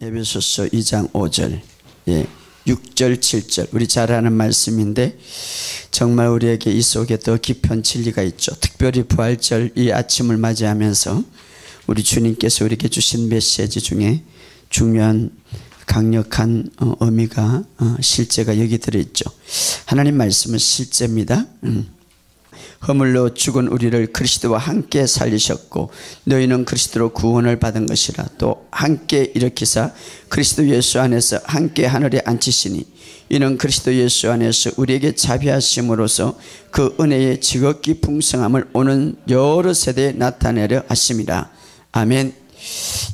에베소서 2장 5절, 6절, 7절 우리 잘 아는 말씀인데 정말 우리에게 이 속에 더 깊은 진리가 있죠. 특별히 부활절 이 아침을 맞이하면서 우리 주님께서 우리에게 주신 메시지 중에 중요한 강력한 의미가 실제가 여기 들어있죠. 하나님 말씀은 실제입니다. 허물로 죽은 우리를 그리스도와 함께 살리셨고 너희는 그리스도로 구원을 받은 것이라. 또 함께 일으키사 그리스도 예수 안에서 함께 하늘에 앉히시니 이는 그리스도 예수 안에서 우리에게 자비하심으로써 그 은혜의 지극히 풍성함을 오는 여러 세대에 나타내려 하심이라. 아멘.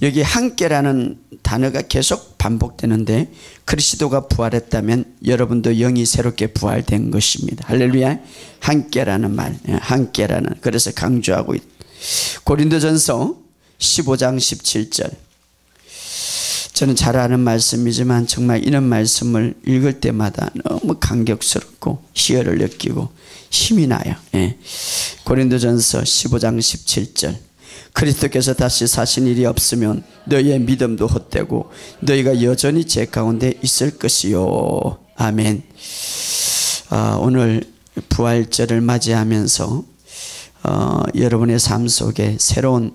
여기 함께라는 단어가 계속 반복되는데 그리스도가 부활했다면 여러분도 영이 새롭게 부활된 것입니다. 할렐루야. 함께라는 말, 함께라는, 그래서 강조하고 있다. 고린도전서 15장 17절, 저는 잘 아는 말씀이지만 정말 이런 말씀을 읽을 때마다 너무 감격스럽고 희열을 느끼고 힘이 나요. 고린도전서 15장 17절, 그리스도께서 다시 사신 일이 없으면 너희의 믿음도 헛되고 너희가 여전히 죄 가운데 있을 것이요. 아멘. 오늘 부활절을 맞이하면서 여러분의 삶 속에 새로운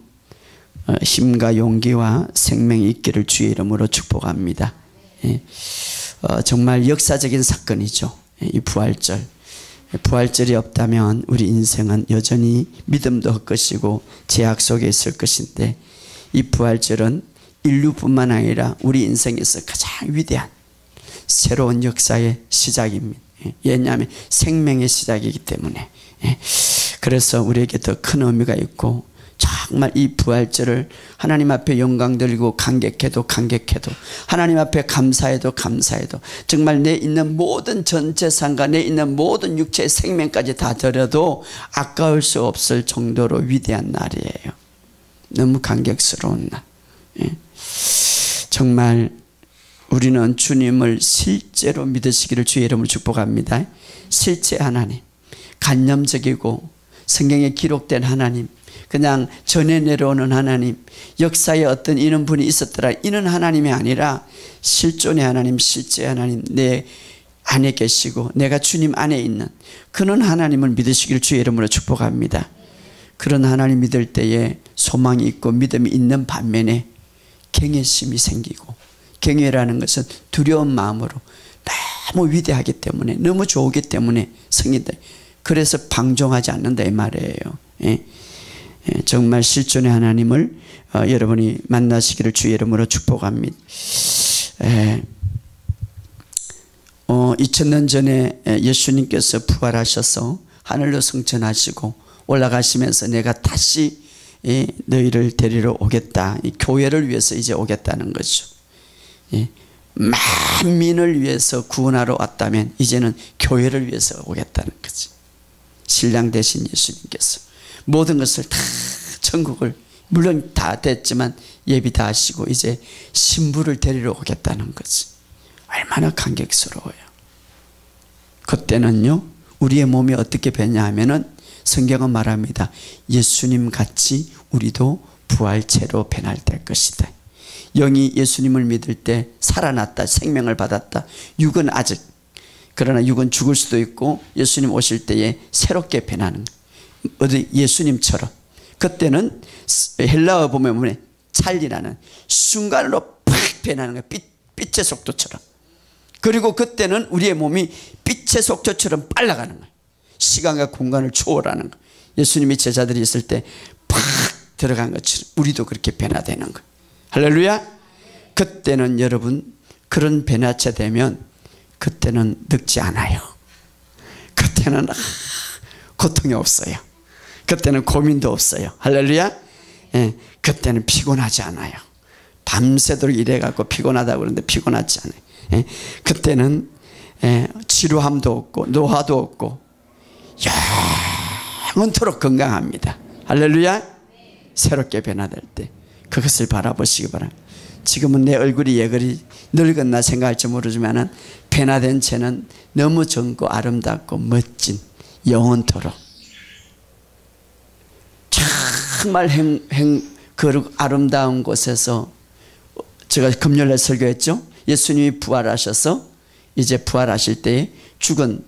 힘과 용기와 생명이 있기를 주의 이름으로 축복합니다. 정말 역사적인 사건이죠. 이 부활절. 부활절이 없다면 우리 인생은 여전히 믿음도 헛것이고 죄악 속에 있을 것인데 이 부활절은 인류뿐만 아니라 우리 인생에서 가장 위대한 새로운 역사의 시작입니다. 왜냐하면 생명의 시작이기 때문에. 그래서 우리에게 더 큰 의미가 있고 정말 이 부활절을 하나님 앞에 영광 돌리고 감격해도 하나님 앞에 감사해도 정말 내 있는 모든 전 재산과 내 있는 모든 육체의 생명까지 다 드려도 아까울 수 없을 정도로 위대한 날이에요. 너무 감격스러운 날. 정말 우리는 주님을 실제로 믿으시기를 주의 이름으로 축복합니다. 실제 하나님, 간념적이고 성경에 기록된 하나님, 그냥 전해 내려오는 하나님, 역사에 어떤 이런 분이 있었더라 이런 하나님이 아니라 실존의 하나님, 실제 하나님, 내 안에 계시고 내가 주님 안에 있는 그런 하나님을 믿으시기를 주의 이름으로 축복합니다. 그런 하나님 믿을 때에 소망이 있고 믿음이 있는 반면에 경외심이 생기고, 경외라는 것은 두려운 마음으로 너무 위대하기 때문에, 너무 좋기 때문에 성인들, 그래서 방종하지 않는다 이 말이에요. 정말 실존의 하나님을 여러분이 만나시기를 주의 이름으로 축복합니다. 2000년 전에 예수님께서 부활하셔서 하늘로 승천하시고 올라가시면서 내가 다시 너희를 데리러 오겠다, 이 교회를 위해서 이제 오겠다는 거죠. 만민을 위해서 구원하러 왔다면 이제는 교회를 위해서 오겠다는 거지. 신랑 되신 예수님께서 모든 것을 다, 천국을 물론 다 됐지만 예비 다 하시고 이제 신부를 데리러 오겠다는 거지. 얼마나 감격스러워요. 그때는요 우리의 몸이 어떻게 변냐 하면은 성경은 말합니다. 예수님 같이 우리도 부활체로 변화될 것이다. 영이 예수님을 믿을 때 살아났다, 생명을 받았다. 육은 아직, 그러나 육은 죽을 수도 있고 예수님 오실 때에 새롭게 변하는 거예요. 어디 예수님처럼. 그때는 헬라어 보면 찰리라는 순간으로 팍 변하는 거예요. 빛의 속도처럼. 그리고 그때는 우리의 몸이 빛의 속도처럼 빨라가는 거예요. 시간과 공간을 초월하는 거예요. 예수님이 제자들이 있을 때 팍 들어간 것처럼 우리도 그렇게 변화되는 거예요. 할렐루야. 그때는 여러분 그런 변화체 되면 그때는 늙지 않아요. 그때는 고통이 없어요. 그때는 고민도 없어요. 할렐루야. 그때는 피곤하지 않아요. 밤새도록 일해갖고 피곤하다고 그러는데 피곤하지 않아요. 그때는 지루함도 없고 노화도 없고 영원토록 건강합니다. 할렐루야. 새롭게 변화될 때 그것을 바라보시기 바랍니다. 지금은 내 얼굴이 예글이 늙었나 생각할지 모르지만 변화된 채는 너무 젊고 아름답고 멋진 영원토록 정말 그 아름다운 곳에서 제가 금요일날 설교했죠. 예수님이 부활하셔서 이제 부활하실 때에 죽은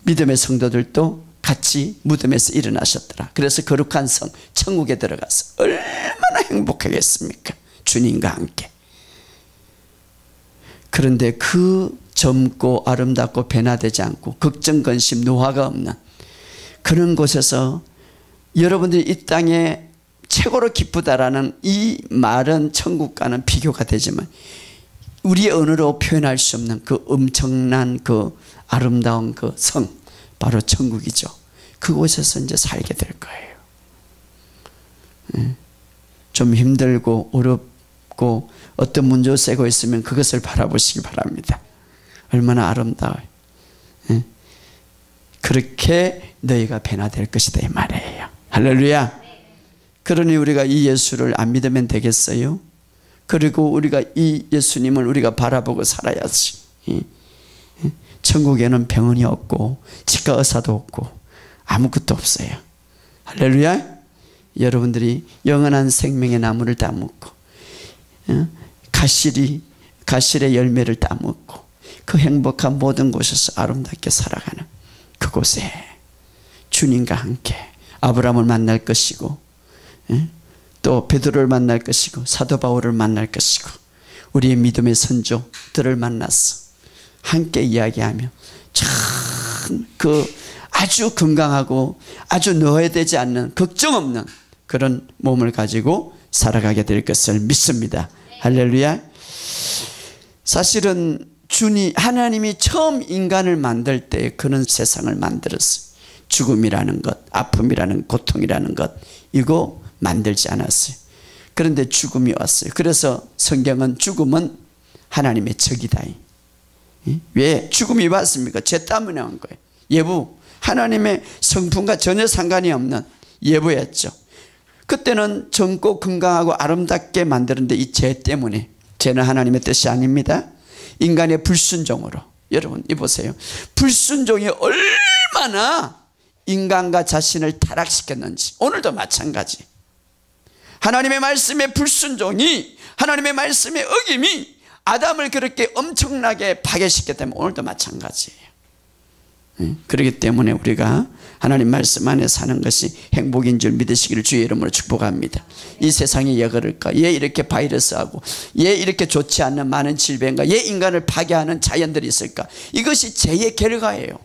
믿음의 성도들도 같이 무덤에서 일어나셨더라. 그래서 거룩한 성 천국에 들어가서 얼마나 행복하겠습니까? 주님과 함께. 그런데 그 젊고 아름답고 변화되지 않고 걱정 근심 노화가 없는 그런 곳에서 여러분들이 이 땅에 최고로 기쁘다라는 이 말은 천국과는 비교가 되지만 우리의 언어로 표현할 수 없는 그 엄청난 그 아름다운 그 성, 바로 천국이죠. 그곳에서 이제 살게 될 거예요. 좀 힘들고 어렵고 어떤 문제가 세고 있으면 그것을 바라보시기 바랍니다. 얼마나 아름다워요. 그렇게 너희가 변화될 것이다 이 말이에요. 할렐루야. 그러니 우리가 이 예수를 안 믿으면 되겠어요? 그리고 우리가 이 예수님을 우리가 바라보고 살아야지. 천국에는 병원이 없고 치과 의사도 없고 아무것도 없어요. 할렐루야. 여러분들이 영원한 생명의 나무를 따먹고 가실의 열매를 따먹고 그 행복한 모든 곳에서 아름답게 살아가는 그곳에 주님과 함께 아브라함을 만날 것이고 또 베드로를 만날 것이고 사도 바울을 만날 것이고 우리의 믿음의 선조들을 만나서 함께 이야기하며 참 그 아주 건강하고 아주 노예되지 않는 걱정 없는 그런 몸을 가지고 살아가게 될 것을 믿습니다. 할렐루야. 사실은 하나님이 처음 인간을 만들 때 그런 세상을 만들었어요. 죽음이라는 것, 아픔이라는 고통이라는 것 이거 만들지 않았어요. 그런데 죽음이 왔어요. 그래서 성경은 죽음은 하나님의 적이다. 왜 죽음이 왔습니까? 죄 때문에 온 거예요. 예부, 하나님의 성품과 전혀 상관이 없는 예부였죠. 그때는 젊고 건강하고 아름답게 만드는데 이 죄 때문에, 죄는 하나님의 뜻이 아닙니다. 인간의 불순종으로. 여러분 이보세요. 불순종이 얼마나 인간과 자신을 타락시켰는지 오늘도 마찬가지. 하나님의 말씀의 불순종이, 하나님의 말씀의 어김이 아담을 그렇게 엄청나게 파괴시켰다면 오늘도 마찬가지예요. 그렇기 때문에 우리가 하나님 말씀 안에 사는 것이 행복인 줄 믿으시기를 주의 이름으로 축복합니다. 이 세상이 왜 그럴까? 왜 이렇게 바이러스하고 왜 이렇게 좋지 않는 많은 질병과 왜 인간을 파괴하는 자연들이 있을까? 이것이 죄의 결과예요.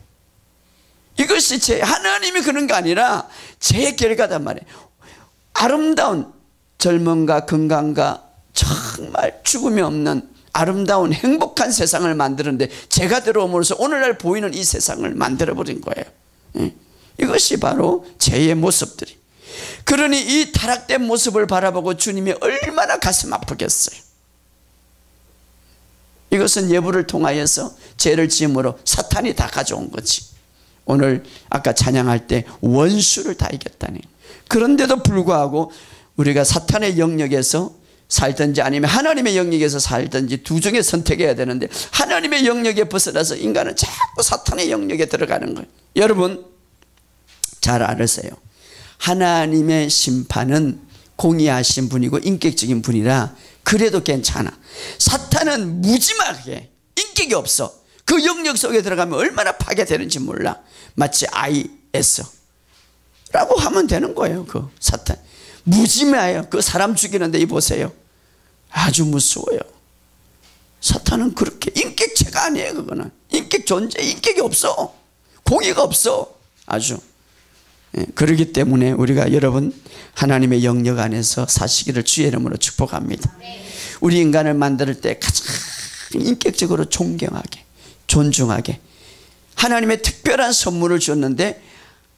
이것이 하나님이 그런 게 아니라 죄의 결과단 말이에요. 아름다운 젊음과 건강과 정말 죽음이 없는 아름다운 행복한 세상을 만드는데 죄가 들어옴으로써 오늘날 보이는 이 세상을 만들어버린 거예요. 이것이 바로 죄의 모습들이. 그러니 이 타락된 모습을 바라보고 주님이 얼마나 가슴 아프겠어요. 이것은 예부를 통하여서 죄를 지음으로 사탄이 다 가져온 거지. 오늘 아까 찬양할 때 원수를 다 이겼다니. 그런데도 불구하고 우리가 사탄의 영역에서 살든지 아니면 하나님의 영역에서 살든지 두 중에 선택해야 되는데 하나님의 영역에 벗어나서 인간은 자꾸 사탄의 영역에 들어가는 거예요. 여러분 잘 알으세요. 하나님의 심판은 공의하신 분이고 인격적인 분이라 그래도 괜찮아. 사탄은 무지막하게 인격이 없어. 그 영역 속에 들어가면 얼마나 파괴되는지 몰라. 마치 IS라고 하면 되는 거예요. 그 사탄 무지매해요. 그 사람 죽이는데 이 보세요. 아주 무서워요. 사탄은 그렇게 인격체가 아니에요. 그거는 인격 존재, 인격이 없어. 공의가 없어. 아주. 그렇기 때문에 우리가 여러분 하나님의 영역 안에서 사시기를 주의 이름으로 축복합니다. 우리 인간을 만들 때 가장 인격적으로 존경하게, 존중하게 하나님의 특별한 선물을 줬는데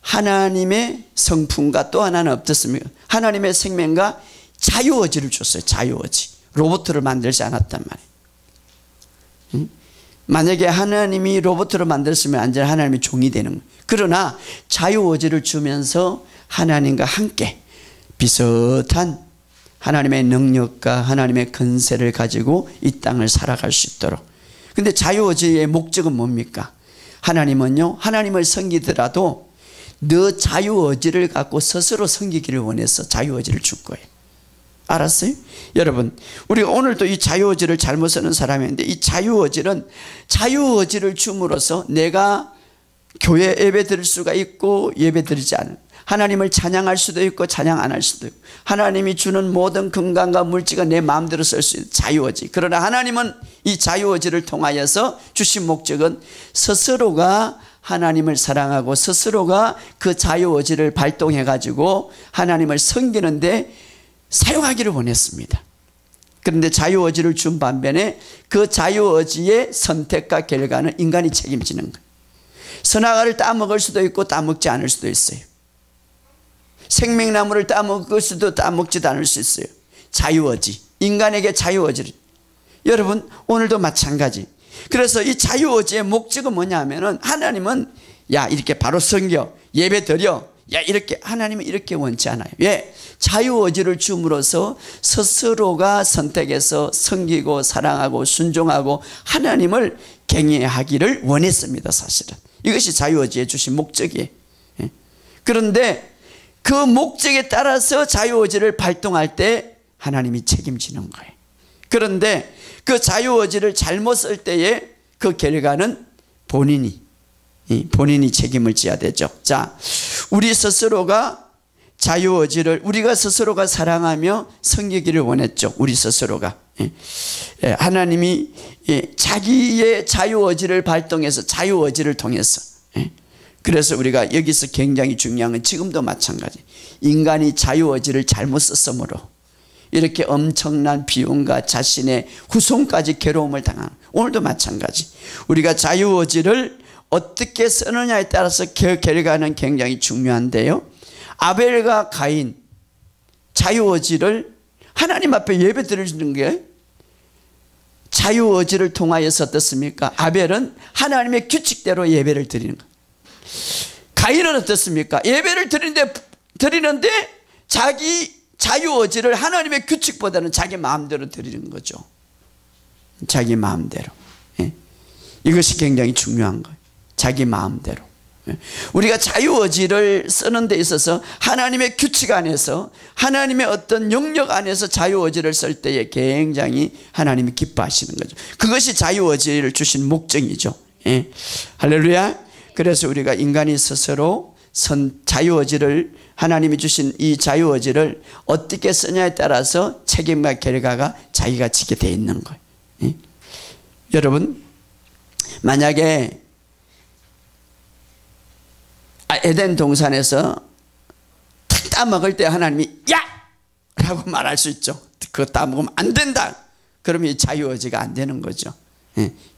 하나님의 성품과 또 하나는 어떻습니까? 하나님의 생명과 자유의지를 줬어요. 자유의지. 로봇을 만들지 않았단 말이에요. 만약에 하나님이 로봇을 만들었으면 완전히 하나님의 종이 되는 거예요. 그러나 자유의지를 주면서 하나님과 함께 비슷한 하나님의 능력과 하나님의 권세를 가지고 이 땅을 살아갈 수 있도록. 근데 자유의지의 목적은 뭡니까? 하나님은요, 하나님을 섬기더라도 너 자유의지를 갖고 스스로 섬기기를 원해서 자유의지를 줄 거예요. 알았어요? 여러분, 우리가 오늘도 이 자유의지를 잘못 쓰는 사람인데, 이 자유의지는 자유의지를 줌으로써 내가 교회 예배 드릴 수가 있고 예배 드리지 않은, 하나님을 찬양할 수도 있고 찬양 안 할 수도 있고, 하나님이 주는 모든 건강과 물질과 내 마음대로 쓸 수 있는 자유의지. 그러나 하나님은 이 자유의지를 통하여서 주신 목적은 스스로가 하나님을 사랑하고 스스로가 그 자유의지를 발동해 가지고 하나님을 섬기는데 사용하기를 원했습니다. 그런데 자유의지를 준 반면에 그 자유의지의 선택과 결과는 인간이 책임지는 거예요. 선악과를 따먹을 수도 있고 따먹지 않을 수도 있어요. 생명나무를 따먹을 수도 따먹지도 않을 수 있어요. 자유의지, 인간에게 자유의지를. 여러분, 오늘도 마찬가지. 그래서 이 자유의지의 목적은 뭐냐 하면은, 하나님은 야 이렇게 바로 섬겨, 예배 드려, 야 이렇게, 하나님은 이렇게 원치 않아요. 왜? 자유의지를 줌으로써 스스로가 선택해서 섬기고 사랑하고 순종하고 하나님을 경외하기를 원했습니다. 사실은 이것이 자유의지에 주신 목적이에요. 그런데 그 목적에 따라서 자유의지를 발동할 때 하나님이 책임지는 거예요. 그런데 그 자유의지를 잘못 쓸 때에 그 결과는 본인이 책임을 져야 되죠. 자, 우리 스스로가 자유의지를, 우리가 스스로가 사랑하며 섬기기를 원했죠. 우리 스스로가. 하나님이 자기의 자유의지를 발동해서, 자유의지를 통해서. 그래서 우리가 여기서 굉장히 중요한 건 지금도 마찬가지. 인간이 자유의지를 잘못 썼으므로 이렇게 엄청난 비용과 자신의 후손까지 괴로움을 당하는, 오늘도 마찬가지. 우리가 자유의지를 어떻게 쓰느냐에 따라서 결과는 굉장히 중요한데요, 아벨과 가인, 자유의지를 하나님 앞에 예배 드리는 게 자유의지를 통하여서 어떻습니까? 아벨은 하나님의 규칙대로 예배를 드리는 거예요. 가인은 어떻습니까? 예배를 드리는데 자기 자유의지를 하나님의 규칙보다는 자기 마음대로 드리는 거죠. 자기 마음대로. 이것이 굉장히 중요한 거예요. 자기 마음대로. 우리가 자유의지를 쓰는 데 있어서 하나님의 규칙 안에서, 하나님의 어떤 영역 안에서 자유의지를 쓸 때에 굉장히 하나님이 기뻐하시는 거죠. 그것이 자유의지를 주신 목적이죠. 할렐루야. 그래서 우리가 인간이 스스로 자유의지를, 하나님이 주신 이 자유의지를 어떻게 쓰냐에 따라서 책임과 결과가 자기가 지게 돼 있는 거예요. 여러분, 만약에 에덴 동산에서 탁 따먹을 때 하나님이 야! 라고 말할 수 있죠. 그거 따먹으면 안 된다. 그러면 이 자유의지가 안 되는 거죠.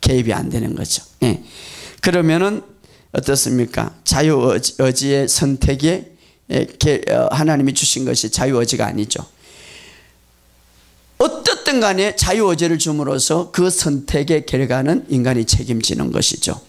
개입이 안 되는 거죠. 그러면은 어떻습니까? 자유의지의 선택에 하나님이 주신 것이 자유의지가 아니죠. 어떻든 간에 자유의지를 줌으로써 그 선택의 결과는 인간이 책임지는 것이죠.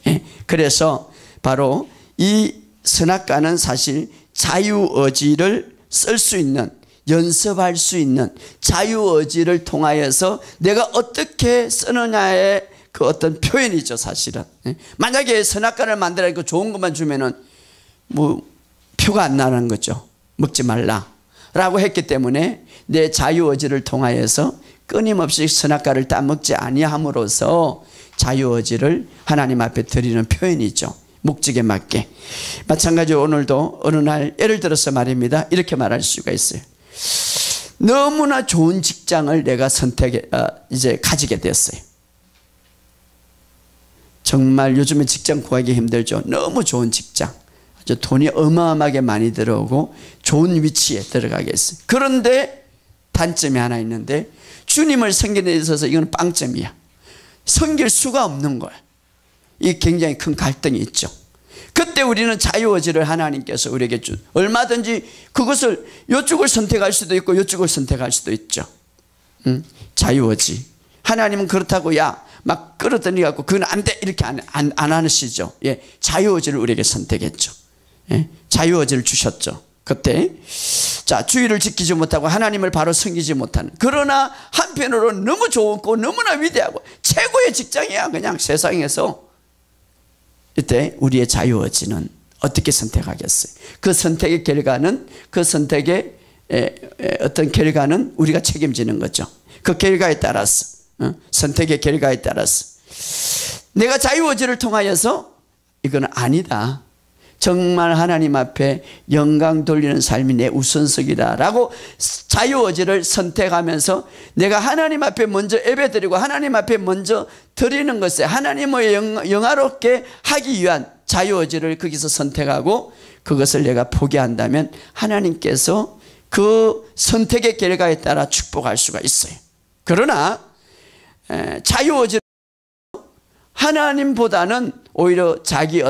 그래서 바로 이 선악과는 사실 자유의지를 쓸 수 있는, 연습할 수 있는, 자유의지를 통하여서 내가 어떻게 쓰느냐의 그 어떤 표현이죠. 사실은 만약에 선악과를 만들어서 좋은 것만 주면은 뭐 표가 안 나는 거죠. 먹지 말라 라고 했기 때문에 내 자유의지를 통하여서 끊임없이 선악과를 따먹지 아니함으로써 자유의지를 하나님 앞에 드리는 표현이죠. 목적에 맞게. 마찬가지로 오늘도 어느 날 예를 들어서 말입니다, 이렇게 말할 수가 있어요. 너무나 좋은 직장을 내가 이제 가지게 됐어요. 정말 요즘에 직장 구하기 힘들죠. 너무 좋은 직장, 아주 돈이 어마어마하게 많이 들어오고 좋은 위치에 들어가게 했어요. 그런데 단점이 하나 있는데, 주님을 섬기는 데 있어서 이건 빵점이야. 섬길 수가 없는 거야. 이 굉장히 큰 갈등이 있죠. 그때 우리는 자유의지를 하나님께서 우리에게 얼마든지 그것을 이쪽을 선택할 수도 있고 이쪽을 선택할 수도 있죠. 자유의지. 하나님은 그렇다고 막 끌어들여갖고 그건 안 돼 이렇게 안 하시죠. 자유의지를 우리에게 선택했죠. 자유의지를 주셨죠. 그때 자, 주의를 지키지 못하고 하나님을 바로 섬기지 못하는, 그러나 한편으로는 너무 좋고 너무나 위대하고 최고의 직장이야 그냥 세상에서. 이때 우리의 자유의지는 어떻게 선택하겠어요? 그 선택의 결과는 그 선택의 어떤 결과는 우리가 책임지는 거죠. 그 결과에 따라서, 선택의 결과에 따라서 내가 자유의지를 통하여서 이건 아니다, 정말 하나님 앞에 영광 돌리는 삶이 내 우선석이다 라고 자유의지를 선택하면서 내가 하나님 앞에 먼저 예배드리고 하나님 앞에 먼저 드리는 것에 하나님을 영화롭게 하기 위한 자유의지를 거기서 선택하고 그것을 내가 포기한다면 하나님께서 그 선택의 결과에 따라 축복할 수가 있어요. 그러나 자유의지를 하나님보다는 오히려 자기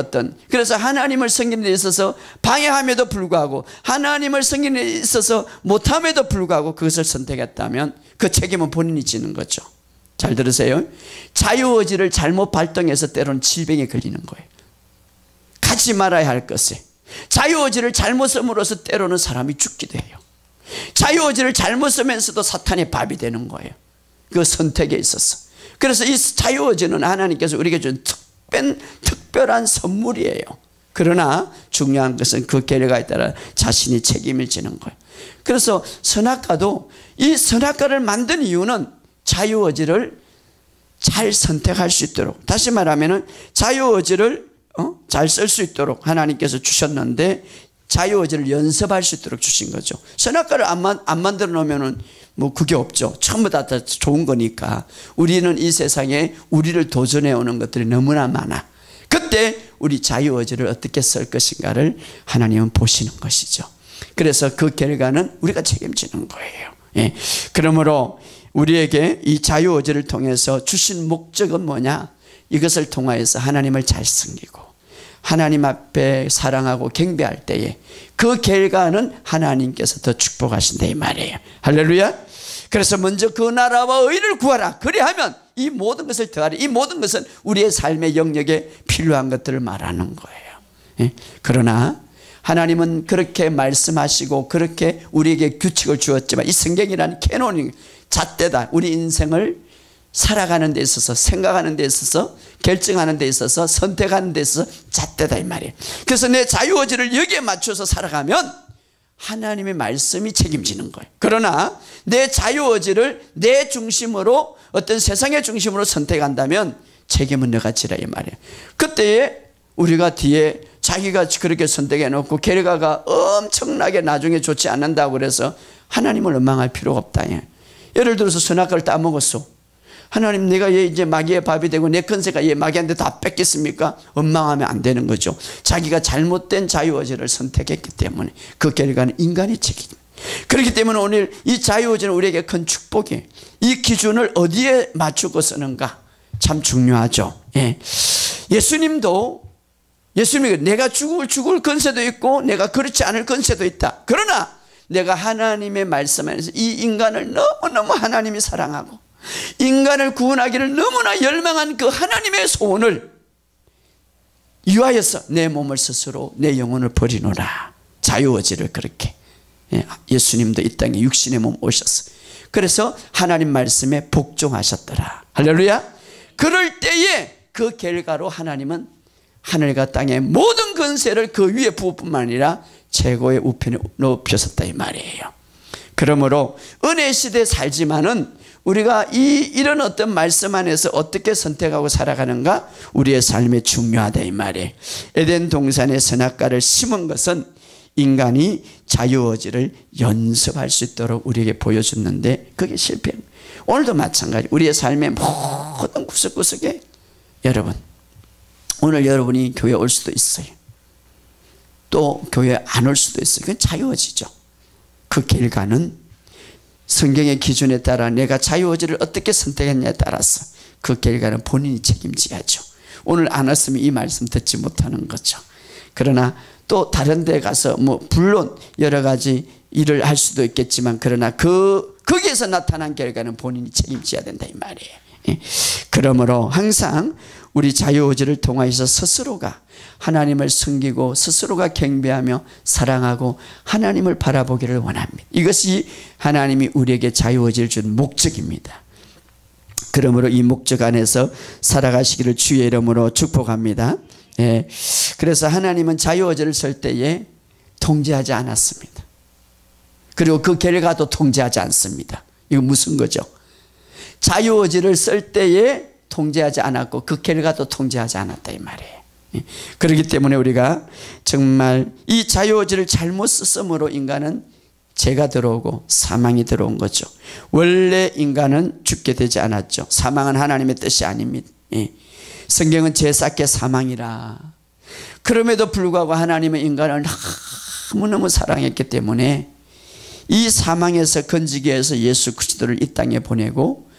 그래서 하나님을 섬기는 데 있어서 방해함에도 불구하고 하나님을 섬기는 데 있어서 못함에도 불구하고 그것을 선택했다면 그 책임은 본인이 지는 거죠. 잘 들으세요. 자유의지를 잘못 발동해서 때로는 질병에 걸리는 거예요. 가지 말아야 할 것에 자유의지를 잘못 쓰므로써 때로는 사람이 죽기도 해요. 자유의지를 잘못 쓰면서도 사탄의 밥이 되는 거예요. 그 선택에 있어서. 그래서 이 자유의지는 하나님께서 우리에게 준 특별한 선물이에요. 그러나 중요한 것은 그 결과에 따라 자신이 책임을 지는 거예요. 그래서 선악과도 이 선악과를 만든 이유는 자유의지를 잘 선택할 수 있도록, 다시 말하면 자유의지를 잘 쓸 수 있도록 하나님께서 주셨는데 자유의지를 연습할 수 있도록 주신 거죠. 선악과를 안 만들어 놓으면 뭐 그게 없죠. 전부 다 좋은 거니까. 우리는 이 세상에 우리를 도전해 오는 것들이 너무나 많아. 그때 우리 자유의지를 어떻게 쓸 것인가를 하나님은 보시는 것이죠. 그래서 그 결과는 우리가 책임지는 거예요. 예. 그러므로 우리에게 이 자유의지를 통해서 주신 목적은 뭐냐? 이것을 통하여서 하나님을 잘 섬기고 하나님 앞에 사랑하고 경배할 때에 그 결과는 하나님께서 더 축복하신다 이 말이에요. 할렐루야. 그래서 먼저 그 나라와 의를 구하라. 그리하면 이 모든 것을 더하리. 이 모든 것은 우리의 삶의 영역에 필요한 것들을 말하는 거예요. 예? 그러나 하나님은 그렇게 말씀하시고 그렇게 우리에게 규칙을 주었지만 이 성경이라는 캐논이 잣대다. 우리 인생을 살아가는 데 있어서, 생각하는 데 있어서, 결정하는 데 있어서, 선택하는 데 있어서 잣대다 이 말이에요. 그래서 내 자유의지를 여기에 맞춰서 살아가면 하나님의 말씀이 책임지는 거예요. 그러나 내 자유의지를 내 중심으로, 어떤 세상의 중심으로 선택한다면 책임은 너가 지라 이 말이에요. 그때에 우리가 뒤에 자기가 그렇게 선택해 놓고 결과가 엄청나게 나중에 좋지 않는다고 그래서 하나님을 원망할 필요가 없다. 예를 들어서 선악과를 따먹었어. 하나님, 내가 얘 이제 마귀의 밥이 되고 내 건세가 얘 마귀한테 다 뺏겠습니까? 원망하면 안 되는 거죠. 자기가 잘못된 자유의지를 선택했기 때문에 그 결과는 인간의 책임. 그렇기 때문에 오늘 이 자유의지는 우리에게 큰 축복이에요. 이 기준을 어디에 맞추고 쓰는가 참 중요하죠. 예. 예수님이 내가 죽을 건세도 있고 내가 그렇지 않을 건세도 있다. 그러나 내가 하나님의 말씀 안에서 이 인간을 너무너무 하나님이 사랑하고 인간을 구원하기를 너무나 열망한 그 하나님의 소원을 위하여서 내 몸을 스스로 내 영혼을 버리노라. 자유의지를 그렇게. 예수님도 이 땅에 육신의 몸 오셨어요. 그래서 하나님 말씀에 복종하셨더라. 할렐루야. 그럴 때에 그 결과로 하나님은 하늘과 땅의 모든 권세를 그 위에 부어뿐만 아니라 최고의 우편에 높여섰다 이 말이에요. 그러므로 은혜 시대에 살지만은 우리가 이런 어떤 말씀 안에서 어떻게 선택하고 살아가는가 우리의 삶에 중요하다 이 말이에요. 에덴 동산의 선악과를 심은 것은 인간이 자유의지를 연습할 수 있도록 우리에게 보여줬는데 그게 실패예요. 오늘도 마찬가지. 우리의 삶의 모든 구석구석에 여러분, 오늘 여러분이 교회 올 수도 있어요. 또 교회 안 올 수도 있어요. 그건 자유의지죠. 그 결과는 성경의 기준에 따라 내가 자유의지를 어떻게 선택했냐에 따라서 그 결과는 본인이 책임져야죠. 오늘 안 왔으면 이 말씀 듣지 못하는 거죠. 그러나 또 다른 데 가서 물론 여러 가지 일을 할 수도 있겠지만 그러나 거기에서 나타난 결과는 본인이 책임져야 된다 이 말이에요. 그러므로 항상 우리 자유의지를 통하여서 스스로가 하나님을 섬기고 스스로가 경배하며 사랑하고 하나님을 바라보기를 원합니다. 이것이 하나님이 우리에게 자유의지를 준 목적입니다. 그러므로 이 목적 안에서 살아가시기를 주의 이름으로 축복합니다. 그래서 하나님은 자유의지를 쓸 때에 통제하지 않았습니다. 그리고 그 결과도 통제하지 않습니다. 이거 무슨 거죠? 자유의지를 쓸 때에 통제하지 않았고 그 결과도 통제하지 않았다 이 말이에요. 그렇기 때문에 우리가 정말 이 자유의지를 잘못 쓰므로 인간은 죄가 들어오고 사망이 들어온 거죠. 원래 인간은 죽게 되지 않았죠. 사망은 하나님의 뜻이 아닙니다. 성경은 죄 쌓게 사망이라. 그럼에도 불구하고 하나님은 인간을 너무너무 사랑했기 때문에 이 사망에서 건지기 위해서 예수 그리스도를 이 땅에 보내고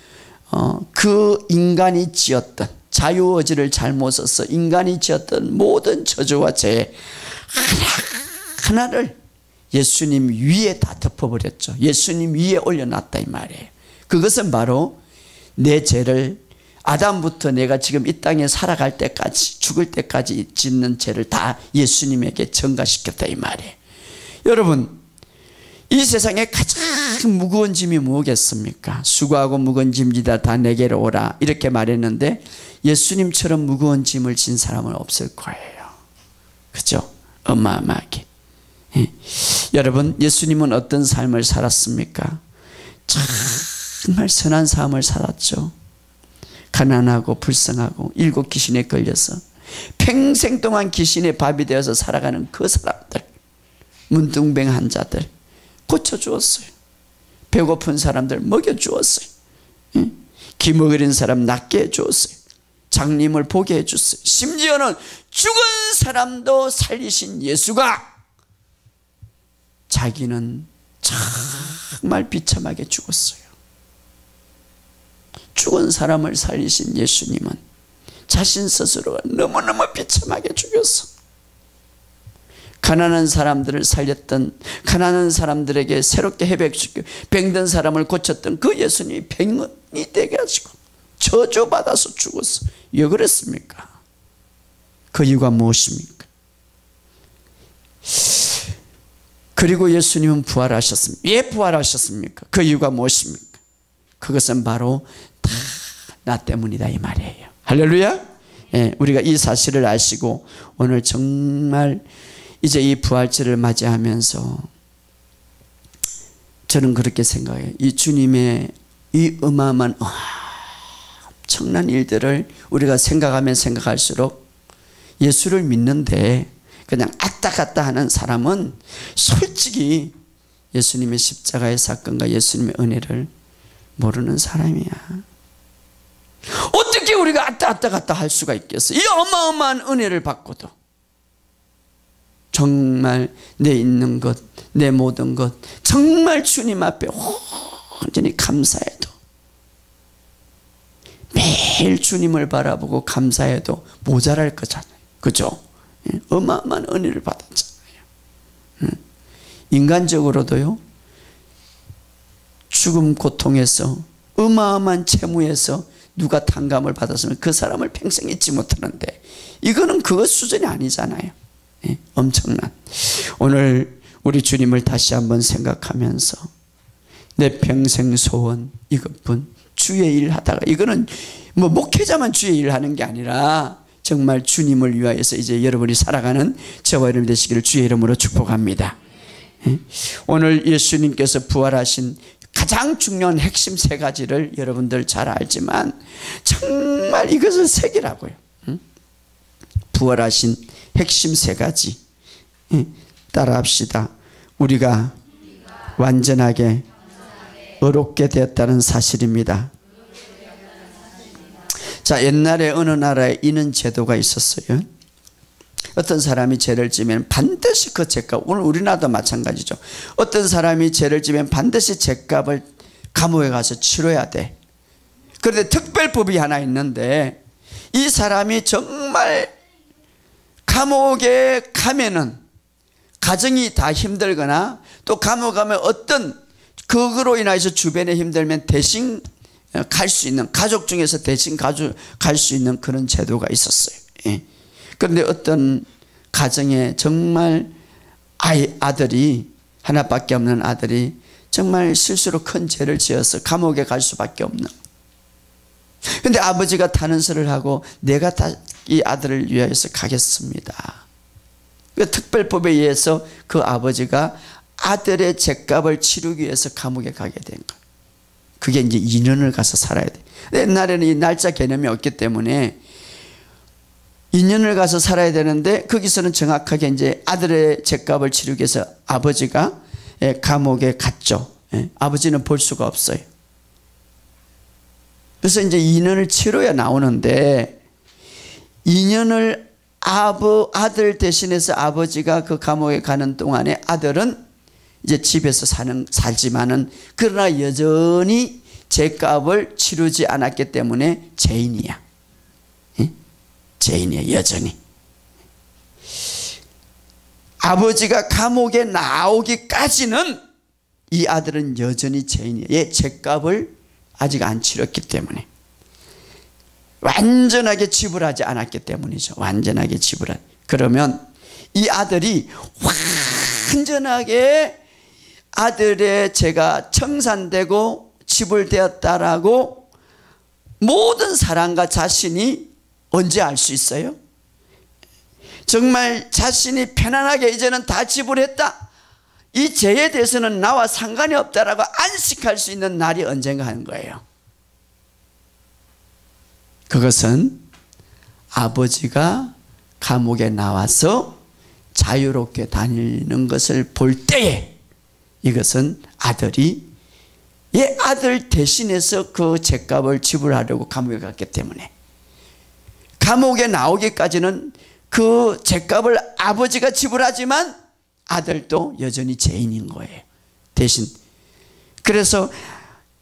그 인간이 지었던 자유의지를 잘못 써서 인간이 지었던 모든 저주와 죄 하나를 예수님 위에 다 덮어버렸죠. 예수님 위에 올려놨다 이 말이에요. 그것은 바로 내 죄를 아담부터 내가 지금 이 땅에 살아갈 때까지 죽을 때까지 짓는 죄를 다 예수님에게 전가시켰다 이 말이에요. 여러분, 이 세상에 가장 무거운 짐이 무엇겠습니까? 수고하고 무거운 짐지다 다 내게로 오라 이렇게 말했는데 예수님처럼 무거운 짐을 진 사람은 없을 거예요. 그죠? 어마어마하게. 여러분, 예수님은 어떤 삶을 살았습니까? 정말 선한 삶을 살았죠. 가난하고 불쌍하고 7 귀신에 걸려서 평생 동안 귀신의 밥이 되어서 살아가는 그 사람들, 문둥병한 자들 고쳐주었어요. 배고픈 사람들 먹여주었어요. 기먹으린 사람 낫게 해주었어요. 장님을 보게 해줬어요. 심지어는 죽은 사람도 살리신 예수가 자기는 정말 비참하게 죽었어요. 죽은 사람을 살리신 예수님은 자신 스스로가 너무너무 비참하게 죽였어. 가난한 사람들을 살렸던, 가난한 사람들에게 새롭게 회복시켜 병든 사람을 고쳤던 그 예수님이 병이 되게 하시고 저주받아서 죽었어. 왜 그랬습니까? 그 이유가 무엇입니까? 그리고 예수님은 부활하셨습니다. 왜 부활하셨습니까? 그 이유가 무엇입니까? 그것은 바로 다 나 때문이다 이 말이에요. 할렐루야. 우리가 이 사실을 아시고 오늘 정말 이제 이 부활절을 맞이하면서 저는 그렇게 생각해요. 이 주님의 이 어마어마한 엄청난 일들을 우리가 생각하면 생각할수록 예수를 믿는데 그냥 왔다 갔다 하는 사람은 솔직히 예수님의 십자가의 사건과 예수님의 은혜를 모르는 사람이야. 어떻게 우리가 왔다 갔다 할 수가 있겠어? 이 어마어마한 은혜를 받고도 정말 내 있는 것, 내 모든 것 정말 주님 앞에 온전히 감사해도 매일 주님을 바라보고 감사해도 모자랄 거잖아요. 그죠? 어마어마한 은혜를 받았잖아요. 인간적으로도요, 죽음 고통에서 어마어마한 채무에서 누가 탕감을 받았으면 그 사람을 평생 잊지 못하는데 이거는 그것 수준이 아니잖아요. 엄청난. 오늘 우리 주님을 다시 한번 생각하면서 내 평생 소원 이것뿐, 주의 일 하다가, 이거는 뭐 목회자만 주의 일 하는 게 아니라 정말 주님을 위하여서 이제 여러분이 살아가는 저와 여러분 되시기를 주의 이름으로 축복합니다. 오늘 예수님께서 부활하신 가장 중요한 핵심 3가지를 여러분들 잘 알지만 정말 이것을 새기라고요. 부활하신 핵심 3가지 따라합시다. 우리가 완전하게 의롭게 되었다는 사실입니다. 자, 옛날에 어느 나라에 이런 제도가 있었어요. 어떤 사람이 죄를 지면 반드시 그 죄값, 오늘 우리나라도 마찬가지죠. 어떤 사람이 죄를 지면 반드시 죄값을 감옥에 가서 치러야 돼. 그런데 특별법이 하나 있는데 이 사람이 정말 감옥에 가면은 가정이 다 힘들거나 또 감옥 가면 어떤 그거로 인해서 주변에 힘들면 대신 갈 수 있는, 가족 중에서 대신 갈 수 있는 그런 제도가 있었어요. 그런데 어떤 가정에 정말 아들이 하나밖에 없는 아들이 정말 실수로 큰 죄를 지어서 감옥에 갈 수밖에 없는. 그런데 아버지가 탄원서를 하고 내가 다 이 아들을 위하여서 가겠습니다. 그 특별법에 의해서 그 아버지가 아들의 죗값을 치르기 위해서 감옥에 가게 된 거예요. 그게 이제 2년을 가서 살아야 돼. 옛날에는 이 날짜 개념이 없기 때문에 2년을 가서 살아야 되는데, 거기서는 정확하게 이제 아들의 죗값을 치르기 위해서 아버지가 감옥에 갔죠. 아버지는 볼 수가 없어요. 그래서 이제 2년을 치러야 나오는데, 2년을 아들 대신해서 아버지가 그 감옥에 가는 동안에 아들은 이제 집에서 살지만은, 그러나 여전히 죗값을 치르지 않았기 때문에 죄인이야. 죄인이야, 여전히. 아버지가 감옥에 나오기까지는 이 아들은 여전히 죄인이야. 얘 죗값을 아직 안 치렀기 때문에, 완전하게 지불하지 않았기 때문이죠. 완전하게 지불한. 그러면 이 아들이 완전하게 아들의 죄가 청산되고 지불되었다라고 모든 사랑과 자신이 언제 알 수 있어요? 정말 자신이 편안하게 이제는 다 지불했다, 이 죄에 대해서는 나와 상관이 없다라고 안식할 수 있는 날이 언젠가 하는 거예요. 그것은 아버지가 감옥에 나와서 자유롭게 다니는 것을 볼 때에, 이것은 아들이 얘 아들 대신해서 그 죗값을 지불하려고 감옥에 갔기 때문에, 감옥에 나오기까지는 그 죗값을 아버지가 지불하지만 아들도 여전히 죄인인 거예요, 대신. 그래서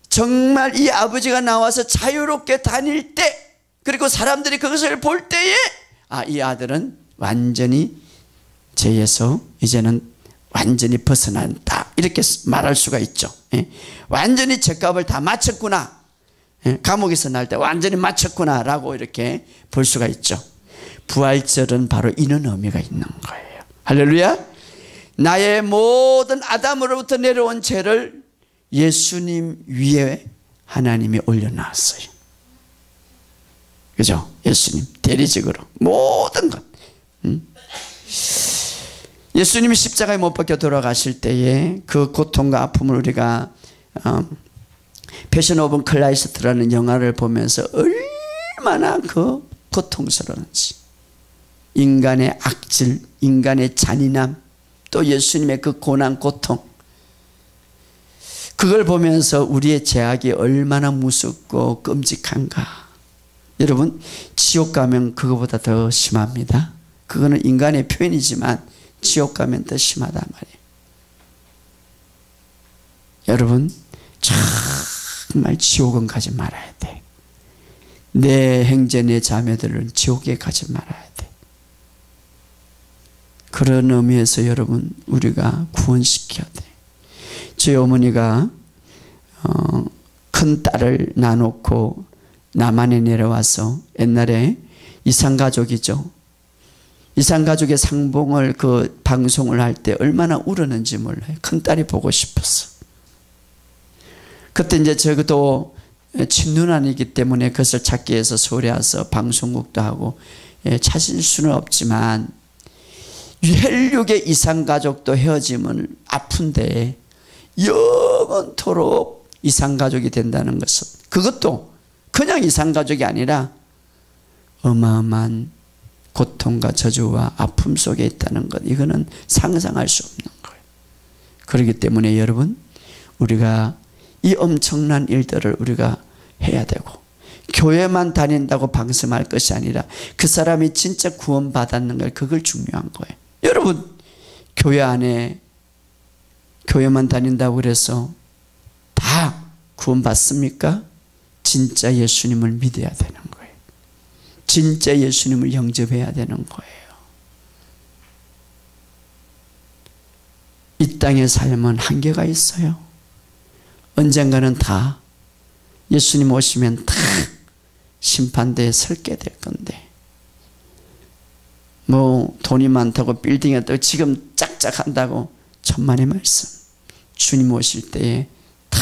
정말 이 아버지가 나와서 자유롭게 다닐 때, 그리고 사람들이 그것을 볼 때에, 이 아들은 완전히 죄에서 이제는 완전히 벗어난다, 이렇게 말할 수가 있죠. 완전히 죗값을 다 마쳤구나, 감옥에서 날 때 완전히 마쳤구나 라고 이렇게 볼 수가 있죠. 부활절은 바로 이런 의미가 있는 거예요. 할렐루야. 나의 모든 아담으로부터 내려온 죄를 예수님 위에 하나님이 올려놨어요. 그죠? 예수님 대리직으로 모든 것. 예수님이 십자가에 못 박혀 돌아가실 때에 그 고통과 아픔을 우리가 패션 오브 클라이스트라는 영화를 보면서 얼마나 그 고통스러운지, 인간의 악질, 인간의 잔인함, 또 예수님의 그 고난 고통, 그걸 보면서 우리의 죄악이 얼마나 무섭고 끔찍한가. 여러분, 지옥 가면 그거보다 더 심합니다. 그거는 인간의 표현이지만 지옥 가면 더 심하단 말이에요. 여러분, 정말 지옥은 가지 말아야 돼. 내 형제 내 자매들은 지옥에 가지 말아야 돼. 그런 의미에서 여러분, 우리가 구원시켜야 돼. 저희 어머니가 큰 딸을 놔놓고 남한에 내려와서, 옛날에 이산가족이죠. 이산가족의 상봉을 그 방송을 할 때 얼마나 울었는지 몰라요. 큰 딸이 보고 싶었어. 그때 이제 저도 친누나이기 때문에 그것을 찾기 위해서 서울에 와서 방송국도 하고 찾을 수는 없지만, 혈육의 이산가족도 헤어지면 아픈데 영원토록 이산가족이 된다는 것은, 그것도 그냥 이산가족이 아니라 어마어마한 고통과 저주와 아픔 속에 있다는 것, 이거는 상상할 수 없는 거예요. 그렇기 때문에 여러분, 우리가 이 엄청난 일들을 우리가 해야 되고, 교회만 다닌다고 방심할 것이 아니라 그 사람이 진짜 구원받았는 걸, 그걸 중요한 거예요. 여러분, 교회 안에 교회만 다닌다고 그래서 다 구원받습니까? 진짜 예수님을 믿어야 되는 거예요. 진짜 예수님을 영접해야 되는 거예요. 이 땅의 삶은 한계가 있어요. 언젠가는 다 예수님 오시면 다 심판대에 설게 될 건데, 뭐 돈이 많다고 빌딩에 또 지금 짝짝 한다고, 천만의 말씀, 주님 오실 때에 다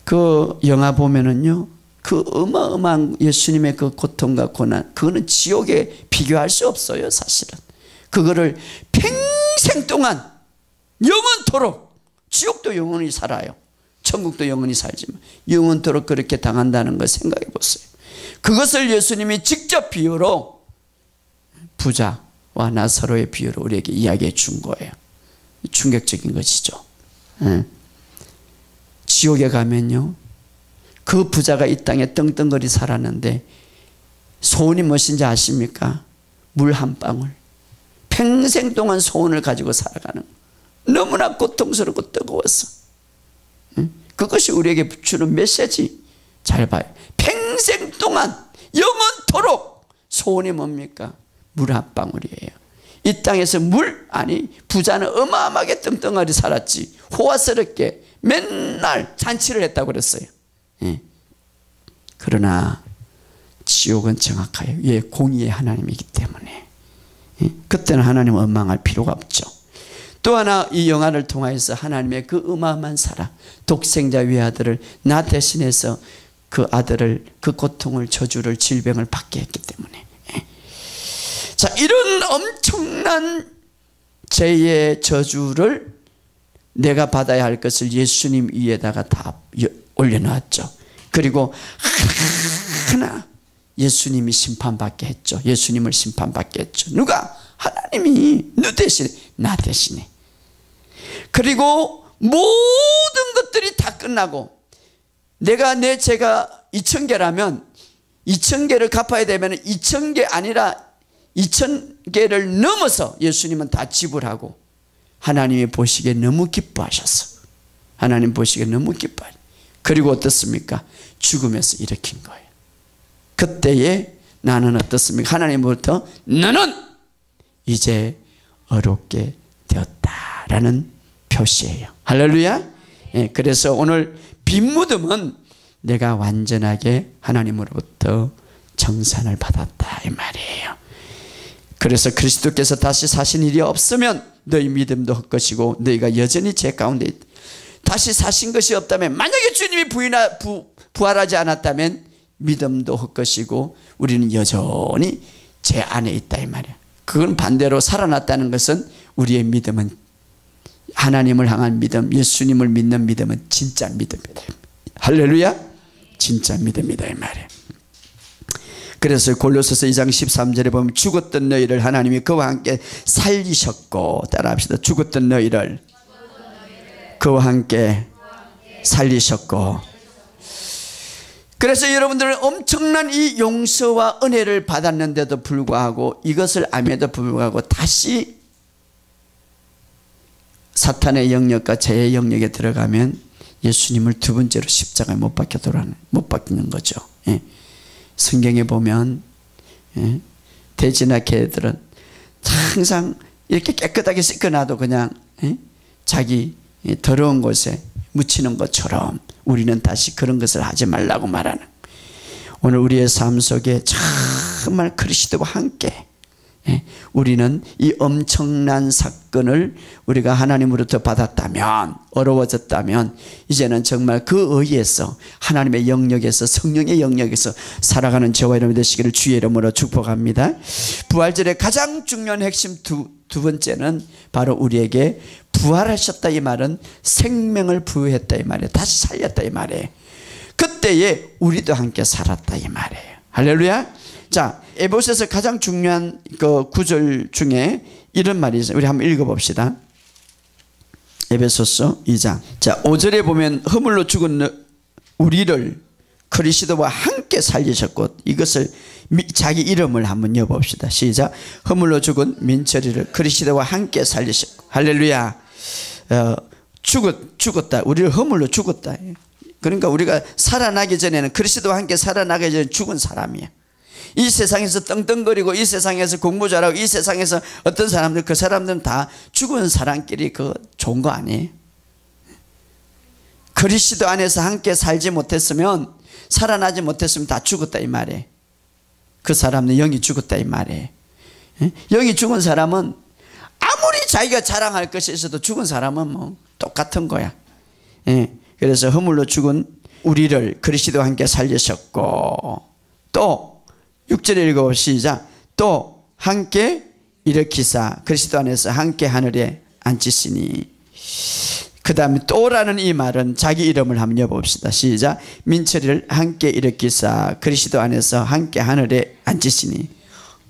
그 영화 보면은요, 그 어마어마한 예수님의 그 고통과 고난, 그거는 지옥에 비교할 수 없어요. 사실은 그거를 평생 동안 영원토록, 지옥도 영원히 살아요, 천국도 영원히 살지만 영원토록 그렇게 당한다는 걸 생각해 보세요. 그것을 예수님이 직접 비유로, 부자와 나사로의 비유로 우리에게 이야기해 준 거예요. 충격적인 것이죠. 지옥에 가면요, 그 부자가 이 땅에 떵떵거리 살았는데 소원이 무엇인지 아십니까? 물 한 방울. 평생 동안 소원을 가지고 살아가는, 너무나 고통스럽고 뜨거워서. 그것이 우리에게 주는 메시지. 잘 봐요. 평생 동안 영원토록 소원이 뭡니까? 물 한 방울이에요. 이 땅에서 부자는 어마어마하게 떵떵하게 살았지, 호화스럽게 맨날 잔치를 했다고 그랬어요. 그러나 지옥은 정확하여 공의의 하나님이기 때문에 그때는 하나님을 원망할 필요가 없죠. 또 하나, 이 영화를 통하여서 하나님의 그 어마어마한 사랑, 독생자 외아들을 나 대신해서 그 아들을, 그 고통을, 저주를, 질병을 받게 했기 때문에. 자, 이런 엄청난 죄의 저주를 내가 받아야 할 것을 예수님 위에다가 다 올려놓았죠. 그리고 하나 예수님이 심판받게 했죠. 예수님을 심판받게 했죠. 누가? 하나님이. 너 대신에, 나 대신에. 그리고 모든 것들이 다 끝나고, 내가 내 죄가 2000개라면 2000개를 갚아야 되면 2000개 아니라 2000개를 넘어서 예수님은 다 지불하고, 하나님이 보시기에 너무 기뻐하셨어. 하나님 보시기에 너무 기뻐하셨어. 그리고 어떻습니까? 죽음에서 일으킨 거예요. 그때에 나는 어떻습니까? 하나님으로부터 너는 이제 어렵게 되었다라는 표시예요. 할렐루야. 그래서 오늘 빈 무덤은 내가 완전하게 하나님으로부터 정산을 받았다 이 말이에요. 그래서 그리스도께서 다시 사신 일이 없으면 너희 믿음도 헛것이고 너희가 여전히 죄 가운데 있다. 다시 사신 것이 없다면, 만약에 주님이 부활하지 않았다면 믿음도 헛것이고 우리는 여전히 죄 안에 있다 이 말이야. 그건 반대로 살아났다는 것은, 우리의 믿음은, 하나님을 향한 믿음, 예수님을 믿는 믿음은 진짜 믿음이다. 할렐루야. 진짜 믿음이다 이 말이야. 그래서 골로새서 2장 13절에 보면 죽었던 너희를 하나님이 그와 함께 살리셨고, 따라합시다. 죽었던 너희를 그와 함께 살리셨고. 그래서 여러분들은 엄청난 이 용서와 은혜를 받았는데도 불구하고, 이것을 알면도 불구하고 다시 사탄의 영역과 죄의 영역에 들어가면 예수님을 두 번째로 십자가에 못 박히는 거죠. 성경에 보면 돼지나 개들은 항상 이렇게 깨끗하게 씻겨놔도 그냥 자기 더러운 곳에 묻히는 것처럼 우리는 다시 그런 것을 하지 말라고 말하는, 오늘 우리의 삶 속에 정말 그리스도와 함께 우리는 이 엄청난 사건을 우리가 하나님으로부터 받았다면, 어려워졌다면, 이제는 정말 그 의에서 하나님의 영역에서, 성령의 영역에서 살아가는 저와 여러분 되시기를 주의 이름으로 축복합니다. 부활절의 가장 중요한 핵심 두 번째는 바로 우리에게 부활하셨다 이 말은 생명을 부여했다 이 말이에요. 다시 살렸다 이 말이에요. 그때에 우리도 함께 살았다 이 말이에요. 할렐루야. 자, 에베소서 가장 중요한 그 구절 중에 이런 말이 있어요. 우리 한번 읽어봅시다. 에베소서 2장. 자, 5절에 보면 허물로 죽은 우리를 그리스도와 함께 살리셨고, 이것을 자기 이름을 한번 여봅시다. 시작. 허물로 죽은 민철이를 그리스도와 함께 살리셨고. 할렐루야. 죽었다. 우리를 허물로 죽었다. 그러니까 우리가 살아나기 전에는, 그리스도와 함께 살아나기 전에 죽은 사람이야. 이 세상에서 떵떵거리고, 이 세상에서 공부 잘하고, 이 세상에서 어떤 사람들, 그 사람들은 다 죽은 사람끼리 좋은 거 아니에요? 그리스도 안에서 함께 살지 못했으면, 살아나지 못했으면 다 죽었다 이 말이에요. 그 사람은 영이 죽었다 이 말이에요. 영이 죽은 사람은 아무리 자기가 자랑할 것이 있어도 죽은 사람은 뭐 똑같은 거야. 그래서 허물로 죽은 우리를 그리스도와 함께 살리셨고, 또 6절에 읽어봅시다. 또 함께 일으키사 그리스도 안에서 함께 하늘에 앉히시니. 그 다음에 또라는 이 말은 자기 이름을 한번 여봅시다. 시작. 민철이를 함께 일으키사 그리스도 안에서 함께 하늘에 앉히시니.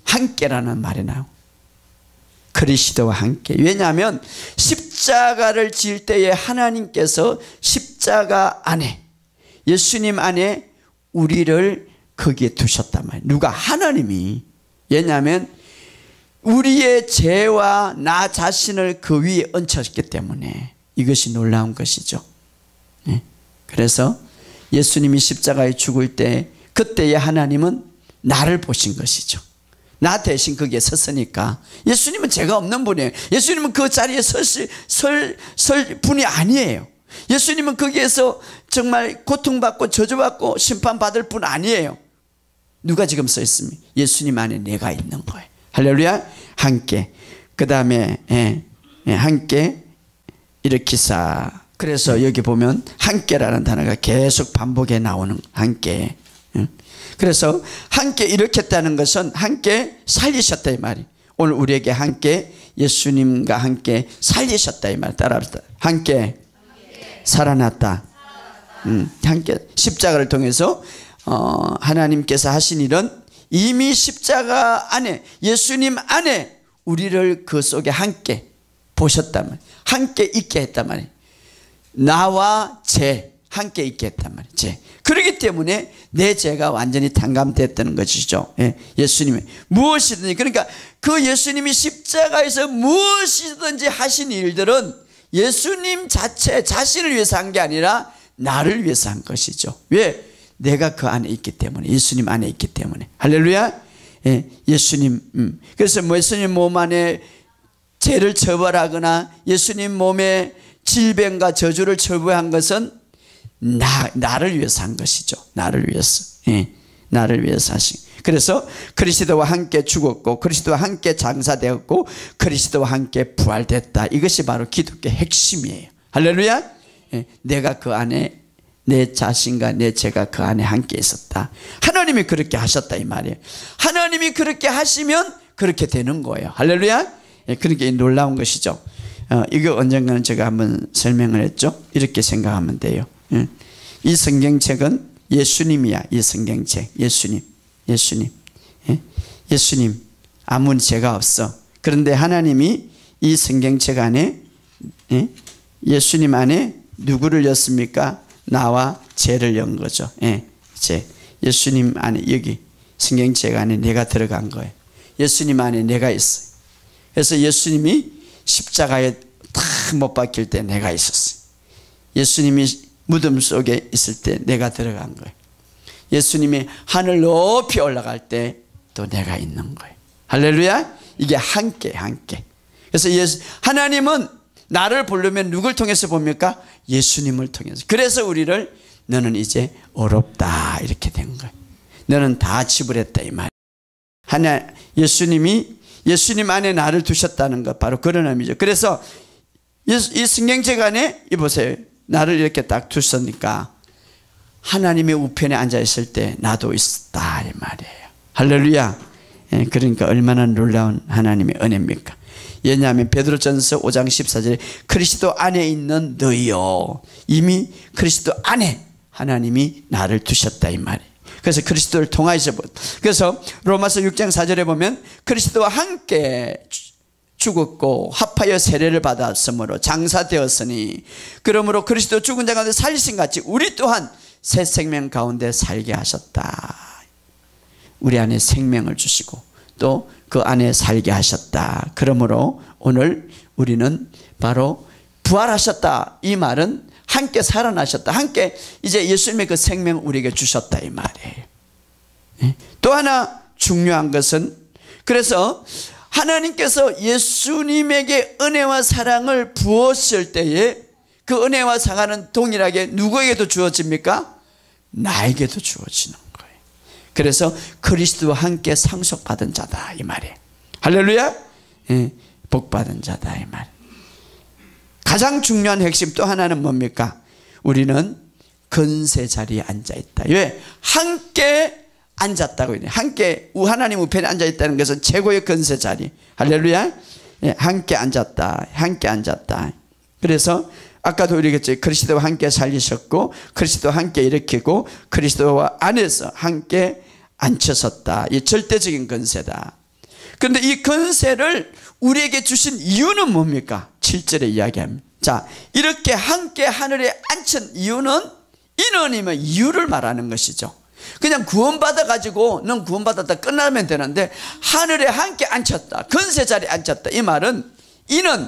함께라는 말이 나와요. 그리스도와 함께. 왜냐하면 십자가를 질 때에 하나님께서 십자가 안에, 예수님 안에 우리를 거기에 두셨단 말이에요. 누가? 하나님이. 왜냐하면 우리의 죄와 나 자신을 그 위에 얹혔기 때문에 이것이 놀라운 것이죠. 그래서 예수님이 십자가에 죽을 때 그때의 하나님은 나를 보신 것이죠. 나 대신 거기에 섰으니까. 예수님은 죄가 없는 분이에요. 예수님은 그 자리에 설 분이 아니에요. 예수님은 거기에서 정말 고통받고 저주받고 심판받을 분 아니에요. 누가 지금 서 있습니까? 예수님 안에 내가 있는 거예요. 할렐루야. 함께. 그 다음에 함께 일으키사. 그래서 여기 보면 함께라는 단어가 계속 반복해 나오는 함께. 그래서 함께 일으켰다는 것은 함께 살리셨다 이 말이. 오늘 우리에게 함께 예수님과 함께 살리셨다 이 말. 따라합시다. 함께 살아났다. 함께 십자가를 통해서 하나님께서 하신 일은 이미 십자가 안에, 예수님 안에 우리를 그 속에 함께 보셨단 말이에요. 함께 있게 했단 말이에요. 나와 죄 함께 있게 했단 말이에요. 죄. 그렇기 때문에 내 죄가 완전히 탕감됐다는 것이죠. 예수님이 무엇이든지, 그러니까 그 예수님이 십자가에서 무엇이든지 하신 일들은 예수님 자신을 위해서 한 게 아니라 나를 위해서 한 것이죠. 왜? 내가 그 안에 있기 때문에, 예수님 안에 있기 때문에. 할렐루야. 예수님. 그래서 예수님 몸 안에 죄를 처벌하거나 예수님 몸에 질병과 저주를 처벌한 것은 나를 위해서 한 것이죠. 나를 위해서. 나를 위해서 하신. 그래서 그리스도와 함께 죽었고 그리스도와 함께 장사되었고 그리스도와 함께 부활됐다. 이것이 바로 기독교의 핵심이에요. 할렐루야. 내가 그 안에, 내 자신과 내 죄가 그 안에 함께 있었다. 하나님이 그렇게 하셨다 이 말이에요. 하나님이 그렇게 하시면 그렇게 되는 거예요. 할렐루야. 그렇게 놀라운 것이죠. 이거 언젠가는 제가 한번 설명을 했죠. 이렇게 생각하면 돼요. 이 성경책은 예수님이야. 이 성경책 예수님 아무 죄가 없어. 그런데 하나님이 이 성경책 안에 예수님 안에 누구를 였습니까? 나와 죄를 연 거죠. 죄. 예수님 안에, 여기 성경책 안에 내가 들어간 거예요. 예수님 안에 내가 있어요. 그래서 예수님이 십자가에 다 못 박힐 때 내가 있었어요. 예수님이 무덤 속에 있을 때 내가 들어간 거예요. 예수님이 하늘 높이 올라갈 때 또 내가 있는 거예요. 할렐루야. 이게 함께. 그래서 하나님은 나를 부르면 누굴 통해서 봅니까? 예수님을 통해서. 그래서 우리를 너는 이제 어렵다 이렇게 된 거예요. 너는 다 지불했다 이 말이에요. 예수님이 예수님 안에 나를 두셨다는 것, 바로 그런 의미죠. 그래서 이 성경책 안에 보세요. 나를 이렇게 딱 두셨으니까 하나님의 우편에 앉아 있을 때 나도 있었다 이 말이에요. 할렐루야. 그러니까 얼마나 놀라운 하나님의 은혜입니까? 왜냐하면 베드로전서 5장 14절에 그리스도 안에 있는 너희요, 이미 그리스도 안에 하나님이 나를 두셨다 이 말이에요. 그래서 그리스도를 통하여서, 그래서 로마서 6장 4절에 보면 그리스도와 함께 죽었고 합하여 세례를 받았으므로 장사되었으니 그러므로 그리스도 죽은 자 가운데 살리신 같이 우리 또한 새 생명 가운데 살게 하셨다. 우리 안에 생명을 주시고 또 그 안에 살게 하셨다. 그러므로 오늘 우리는 바로 부활하셨다. 이 말은 함께 살아나셨다. 함께 이제 예수님의 그 생명을 우리에게 주셨다 이 말이에요. 또 하나 중요한 것은, 그래서 하나님께서 예수님에게 은혜와 사랑을 부었을 때에 그 은혜와 사랑은 동일하게 누구에게도 주어집니까? 나에게도 주어지는 거예요. 그래서 그리스도와 함께 상속받은 자다 이 말이에요. 할렐루야. 복받은 자다 이 말. 가장 중요한 핵심 또 하나는 뭡니까? 우리는 건세 자리에 앉아있다. 왜? 함께 앉았다고 해요. 함께 하나님 우편에 앉아있다는 것은 최고의 건세 자리. 할렐루야. 예, 함께 앉았다. 함께 앉았다. 그래서 아까도 우리겠죠. 그리스도와 함께 살리셨고 그리스도와 함께 일으키고 그리스도와 안에서 함께 앉혀섰다. 이 절대적인 건세다. 그런데 이 건세를 우리에게 주신 이유는 뭡니까? 7절에 이야기합니다. 자, 이렇게 함께 하늘에 앉힌 이유는 인원이면 이유를 말하는 것이죠. 그냥 구원받아 가지고 넌 구원받았다 끝나면 되는데 하늘에 함께 앉혔다. 건세 자리에 앉혔다. 이 말은 이는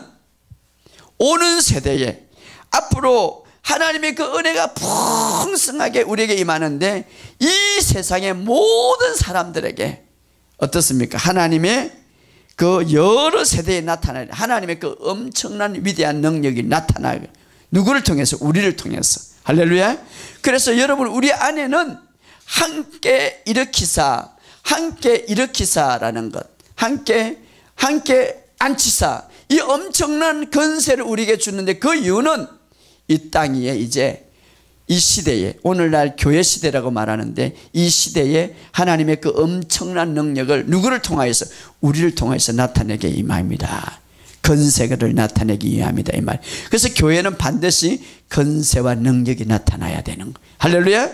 오는 세대에 앞으로 하나님의 그 은혜가 풍성하게 우리에게 임하는데 이 세상의 모든 사람들에게 어떻습니까? 하나님의 그 여러 세대에 나타나는 하나님의 그 엄청난 위대한 능력이 나타나요. 누구를 통해서? 우리를 통해서. 할렐루야. 그래서 여러분 우리 안에는 함께 일으키사라는 것, 함께 앉히사, 이 엄청난 건세를 우리에게 주는데 그 이유는 이 땅 위에 이제 이 시대에, 오늘날 교회 시대라고 말하는데 이 시대에 하나님의 그 엄청난 능력을 누구를 통하여서? 우리를 통해서 나타내게 임합니다. 건세를 나타내기 위함이다 이 말. 그래서 교회는 반드시 건세와 능력이 나타나야 되는 거예요. 할렐루야.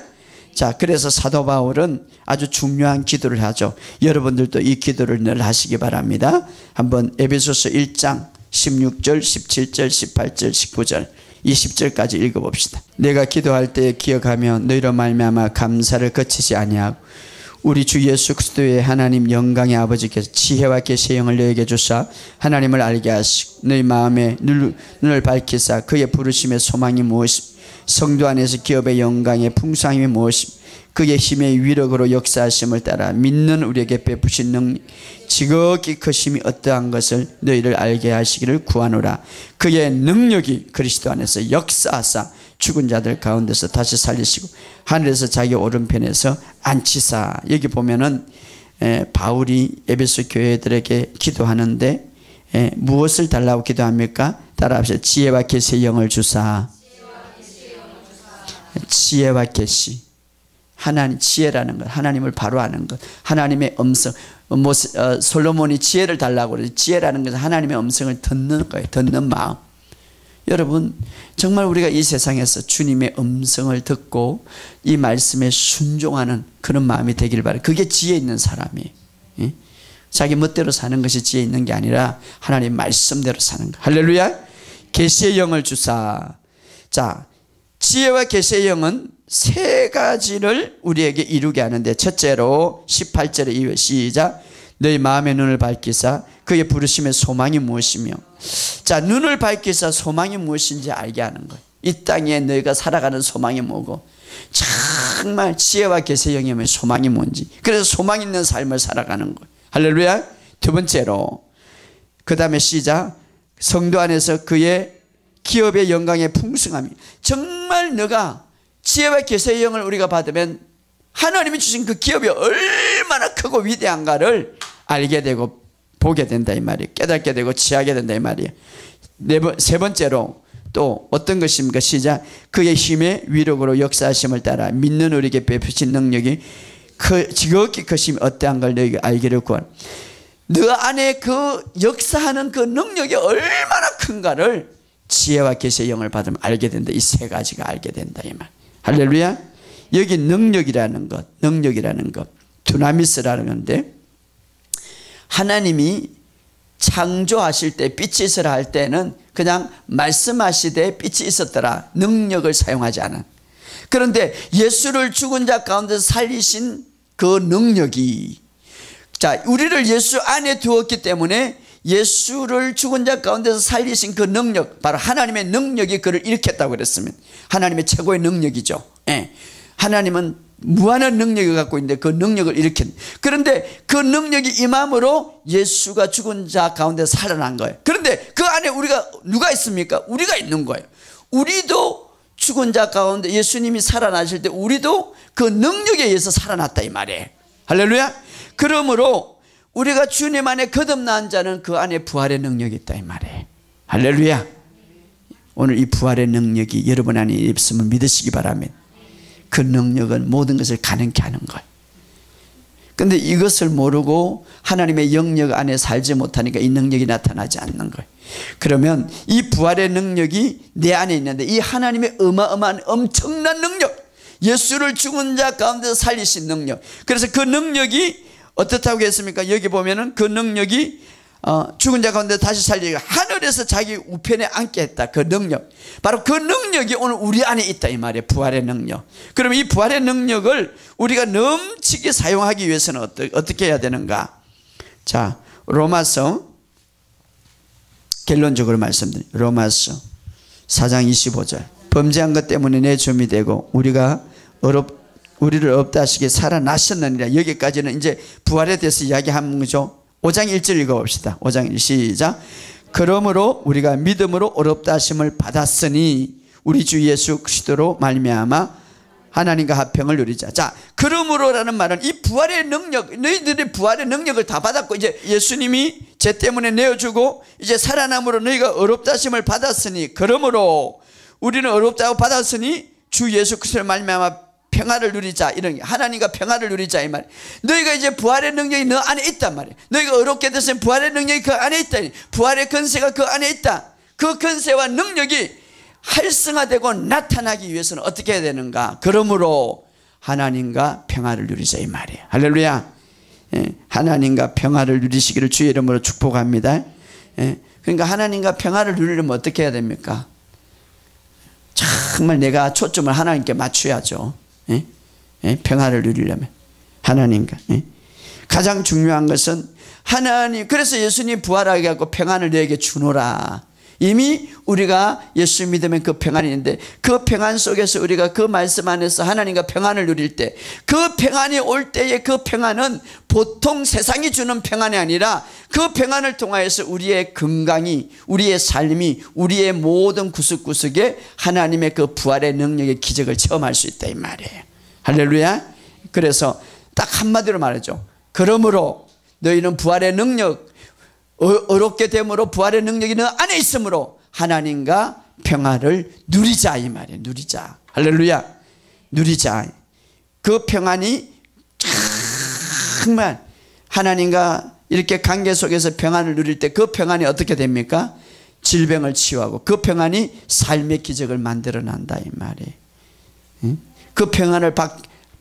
자, 그래서 사도 바울은 아주 중요한 기도를 하죠. 여러분들도 이 기도를 늘 하시기 바랍니다. 한번 에베소서 1장 16절, 17절, 18절, 19절, 20절까지 읽어봅시다. 내가 기도할 때 기억하며 너희로 말미암아 감사를 거치지 아니하고 우리 주 예수 그리스도의 하나님 영광의 아버지께서 지혜와 계시의 영을 너희에게 주사 하나님을 알게 하시고 너희 마음에 눈을 밝히사 그의 부르심의 소망이 무엇이며 성도 안에서 기업의 영광의 풍성함이 무엇이며 그의 힘의 위력으로 역사하심을 따라 믿는 우리에게 베푸신 능력 지극히 크심이 어떠한 것을 너희를 알게 하시기를 구하노라. 그의 능력이 그리스도 안에서 역사하사 죽은 자들 가운데서 다시 살리시고 하늘에서 자기 오른편에서 앉히사. 여기 보면은 바울이 에베소 교회들에게 기도하는데 무엇을 달라고 기도합니까? 따라합시다. 지혜와 계시의 영을 주사. 지혜와 계시. 하나님, 지혜라는 것, 하나님을 바로 아는 것, 하나님의 음성. 솔로몬이 지혜를 달라고 그러죠. 지혜라는 것은 하나님의 음성을 듣는 거예요. 듣는 마음. 여러분, 정말 우리가 이 세상에서 주님의 음성을 듣고 이 말씀에 순종하는 그런 마음이 되기를 바라요. 그게 지혜 있는 사람이에요. 예? 자기 멋대로 사는 것이 지혜 있는 게 아니라 하나님 말씀대로 사는 것. 할렐루야. 계시의 영을 주사. 자, 지혜와 계시의 영은 세 가지를 우리에게 이루게 하는데, 첫째로 18절에 이어 시작. 너희 마음의 눈을 밝히사 그의 부르심의 소망이 무엇이며. 자, 눈을 밝히사 소망이 무엇인지 알게 하는 거예요. 이 땅에 너희가 살아가는 소망이 뭐고, 정말 지혜와 계시의 영이면 소망이 뭔지, 그래서 소망 있는 삶을 살아가는 거예요. 할렐루야. 두 번째로 그 다음에 시작. 성도 안에서 그의 기업의 영광의 풍성함이. 정말 너가 지혜와 계시의 영을 우리가 받으면 하나님이 주신 그 기업이 얼마나 크고 위대한가를 알게 되고 보게 된다 이 말이에요. 깨닫게 되고 지하게 된다 이 말이에요. 세 번째로 또 어떤 것입니까? 시작. 그의 힘의 위력으로 역사하심을 따라 믿는 우리에게 베푸신 능력이 지극히 크심이 어떠한 걸 너희가 알기를 구하노라. 너 안에 그 역사하는 그 능력이 얼마나 큰가를 지혜와 계시의 영을 받으면 알게 된다. 이 세 가지가 알게 된다 이 말. 할렐루야. 여기 능력이라는 것, 두나미스라는 건데, 하나님이 창조하실 때, 빛이 있으라 할 때는 그냥 말씀하시되 빛이 있었더라. 능력을 사용하지 않은. 그런데 예수를 죽은 자 가운데서 살리신 그 능력이, 자, 우리를 예수 안에 두었기 때문에 예수를 죽은 자 가운데서 살리신 그 능력, 바로 하나님의 능력이 그를 일으켰다고 그랬습니다. 하나님의 최고의 능력이죠. 예. 하나님은 무한한 능력을 갖고 있는데 그 능력을 일으킨. 그런데 그 능력이 임함으로 예수가 죽은 자 가운데서 살아난 거예요. 그런데 그 안에 우리가 누가 있습니까? 우리가 있는 거예요. 우리도 죽은 자 가운데 예수님이 살아나실 때 우리도 그 능력에 의해서 살아났다 이 말이에요. 할렐루야. 그러므로 우리가 주님 안에 거듭난 자는 그 안에 부활의 능력이 있다 이 말이에요. 할렐루야. 오늘 이 부활의 능력이 여러분 안에 있음을 믿으시기 바랍니다. 그 능력은 모든 것을 가능케 하는 거예요. 근데 이것을 모르고 하나님의 영역 안에 살지 못하니까 이 능력이 나타나지 않는 거예요. 그러면 이 부활의 능력이 내 안에 있는데 이 하나님의 어마어마한 엄청난 능력, 예수를 죽은 자 가운데서 살리신 능력, 그래서 그 능력이 어떻다고 했습니까? 여기 보면은 그 능력이 죽은 자 가운데 다시 살리고 하늘에서 자기 우편에 앉게 했다. 그 능력, 바로 그 능력이 오늘 우리 안에 있다 이 말이에요. 부활의 능력. 그럼 이 부활의 능력을 우리가 넘치게 사용하기 위해서는 어떻게 해야 되는가? 자, 로마서, 결론적으로 말씀드립니다. 로마서 4장 25절. 범죄한 것 때문에 내 점이 되고 우리를 없다 하시기에 살아나셨느니라. 여기까지는 이제 부활에 대해서 이야기한 거죠. 5장 1절 읽어봅시다. 5장 1절 시작. 그러므로 우리가 믿음으로 어렵다 하심을 받았으니 우리 주 예수 그리스도로 말미암아 하나님과 화평을 누리자. 자, 그러므로라는 말은 이 부활의 능력, 너희들이 부활의 능력을 다 받았고 이제 예수님이 죄 때문에 내어주고 이제 살아남으로 너희가 어렵다 하심을 받았으니, 그러므로 우리는 어렵다고 받았으니 주 예수 그리스도로 말미암아 평화를 누리자. 이런 하나님과 평화를 누리자 이 말. 너희가 이제 부활의 능력이 너 안에 있단 말이야. 너희가 어렵게 됐으면 부활의 능력이 그 안에 있다. 부활의 권세가 그 안에 있다. 그 권세와 능력이 활성화되고 나타나기 위해서는 어떻게 해야 되는가? 그러므로 하나님과 평화를 누리자 이 말이에요. 할렐루야. 하나님과 평화를 누리시기를 주의 이름으로 축복합니다. 그러니까 하나님과 평화를 누리려면 어떻게 해야 됩니까? 정말 내가 초점을 하나님께 맞춰야죠. 평화를 누리려면 하나님과. 가장 중요한 것은 하나님, 그래서 예수님 부활하게 하고 평안을 너에게 주노라. 이미 우리가 예수 믿으면 그 평안이 있는데 그 평안 속에서 우리가 그 말씀 안에서 하나님과 평안을 누릴 때, 그 평안이 올 때의 그 평안은 보통 세상이 주는 평안이 아니라 그 평안을 통하여서 우리의 건강이, 우리의 삶이, 우리의 모든 구석구석에 하나님의 그 부활의 능력의 기적을 체험할 수 있다 이 말이에요. 할렐루야. 그래서 딱 한마디로 말하죠. 그러므로 너희는 부활의 능력, 어렵게 됨으로 부활의 능력이 너 안에 있으므로 하나님과 평화를 누리자 이 말이에요. 누리자. 할렐루야. 누리자. 그 평안이 정말 하나님과 이렇게 관계 속에서 평안을 누릴 때 그 평안이 어떻게 됩니까? 질병을 치유하고 그 평안이 삶의 기적을 만들어낸다 이 말이에요. 그 평안을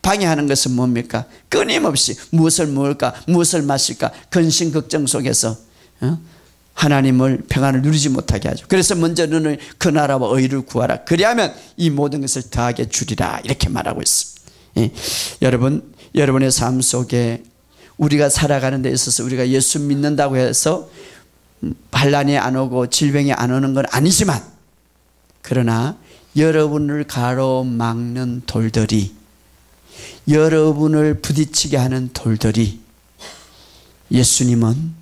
방해하는 것은 뭡니까? 끊임없이 무엇을 먹을까, 무엇을 마실까, 근심 걱정 속에서 하나님을 평안을 누리지 못하게 하죠. 그래서 먼저 너는 그 나라와 의를 구하라. 그리하면 이 모든 것을 더하게 주리라. 이렇게 말하고 있습니다. 여러분, 여러분의 삶 속에 우리가 살아가는 데 있어서 우리가 예수 믿는다고 해서 반란이 안 오고 질병이 안 오는 건 아니지만, 그러나 여러분을 가로막는 돌들이, 여러분을 부딪히게 하는 돌들이, 예수님은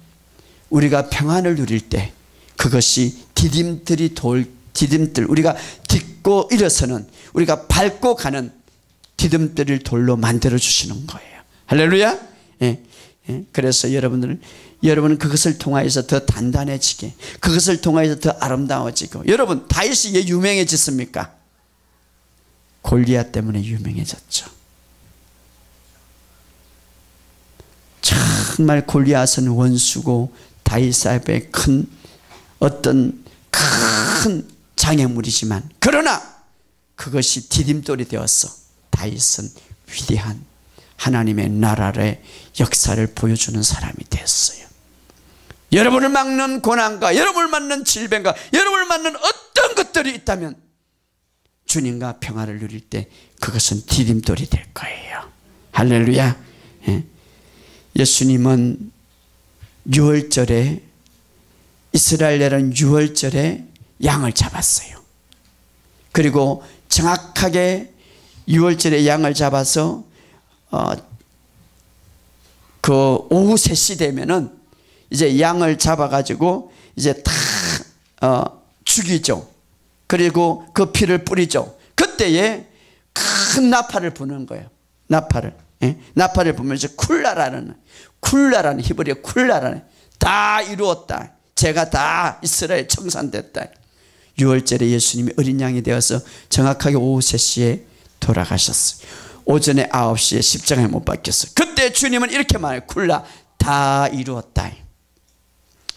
우리가 평안을 누릴 때 그것이 디딤들이 디딤들, 우리가 딛고 일어서는, 우리가 밟고 가는 디딤들을 돌로 만들어 주시는 거예요. 할렐루야. 그래서 여러분은 그것을 통하여서 더 단단해지게, 그것을 통하여서 더 아름다워지고. 여러분, 다윗이 왜 유명해졌습니까? 골리앗 때문에 유명해졌죠. 정말 골리앗은 원수고 다윗 앞에 큰 장애물이지만, 그러나 그것이 디딤돌이 되어서 다윗은 위대한 하나님의 나라의 역사를 보여주는 사람이 됐어요. 여러분을 막는 고난과 여러분을 막는 질병과 여러분을 막는 어떤 것들이 있다면 주님과 평화를 누릴 때 그것은 디딤돌이 될 거예요. 할렐루야. 예수님은 6월절에, 이스라엘에는 6월절에 양을 잡았어요. 그리고 정확하게 6월절에 양을 잡아서 그 오후 3시 되면은 이제 양을 잡아가지고 이제 다 죽이죠. 그리고 그 피를 뿌리죠. 그때에 큰 나팔을 부는 거예요. 나팔을 부면서 쿨라라는 히브리어 쿨라라는, 다 이루었다. 제가 다 이스라엘 청산됐다. 6월절에 예수님이 어린 양이 되어서 정확하게 오후 3시에 돌아가셨어요. 오전에 9시에 십자가에 못 박혔어요. 그때 주님은 이렇게 말해요. 굴라 다 이루었다.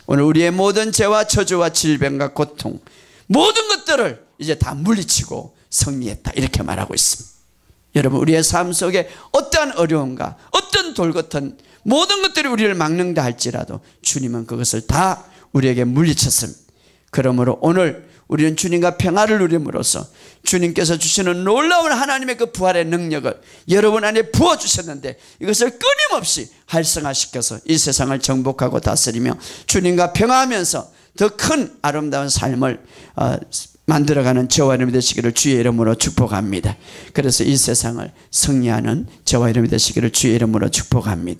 오늘 우리의 모든 죄와 저주와 질병과 고통 모든 것들을 이제 다 물리치고 승리했다 이렇게 말하고 있습니다. 여러분 우리의 삶 속에 어떠한 어려움과 어떤 돌 같은 모든 것들이 우리를 막는다 할지라도 주님은 그것을 다 우리에게 물리쳤습니다. 그러므로 오늘 우리는 주님과 평화를 누림으로써 주님께서 주시는 놀라운 하나님의 그 부활의 능력을 여러분 안에 부어주셨는데 이것을 끊임없이 활성화시켜서 이 세상을 정복하고 다스리며 주님과 평화하면서 더 큰 아름다운 삶을 만들어가는 저와 여러분이 되시기를 주의 이름으로 축복합니다. 그래서 이 세상을 승리하는 저와 여러분이 되시기를 주의 이름으로 축복합니다.